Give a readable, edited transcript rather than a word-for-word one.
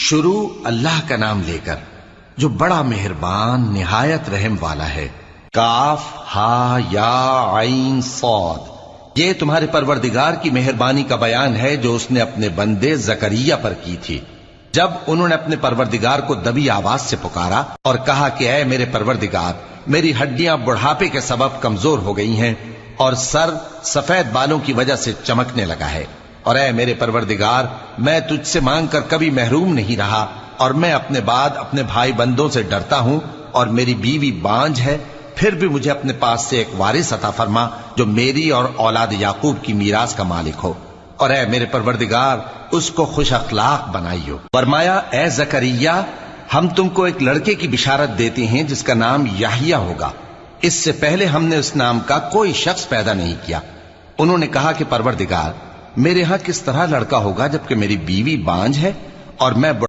شروع اللہ کا نام لے کر جو بڑا مہربان نہایت رحم والا ہے۔ کاف ہا یا عین صاد، یہ تمہارے پروردگار کی مہربانی کا بیان ہے جو اس نے اپنے بندے زکریا پر کی تھی جب انہوں نے اپنے پروردگار کو دبی آواز سے پکارا اور کہا کہ اے میرے پروردگار، میری ہڈیاں بڑھاپے کے سبب کمزور ہو گئی ہیں اور سر سفید بالوں کی وجہ سے چمکنے لگا ہے، اور اے میرے پروردگار، میں تجھ سے مانگ کر کبھی محروم نہیں رہا، اور میں اپنے بعد اپنے بھائی بندوں سے ڈرتا ہوں، اور میری بیوی بانجھ ہے، پھر بھی مجھے اپنے پاس سے ایک وارث عطا فرما جو میری اور اولاد یعقوب کی میراث کا مالک ہو، اور اے میرے پروردگار اس کو خوش اخلاق بنائیو۔ فرمایا اے زکریا، ہم تم کو ایک لڑکے کی بشارت دیتے ہیں جس کا نام یحییٰ ہوگا، اس سے پہلے ہم نے اس نام کا کوئی شخص پیدا نہیں کیا۔ انہوں نے کہا کہ پروردگار، میرے ہاں کس طرح لڑکا ہوگا جبکہ میری بیوی بانجھ ہے اور میں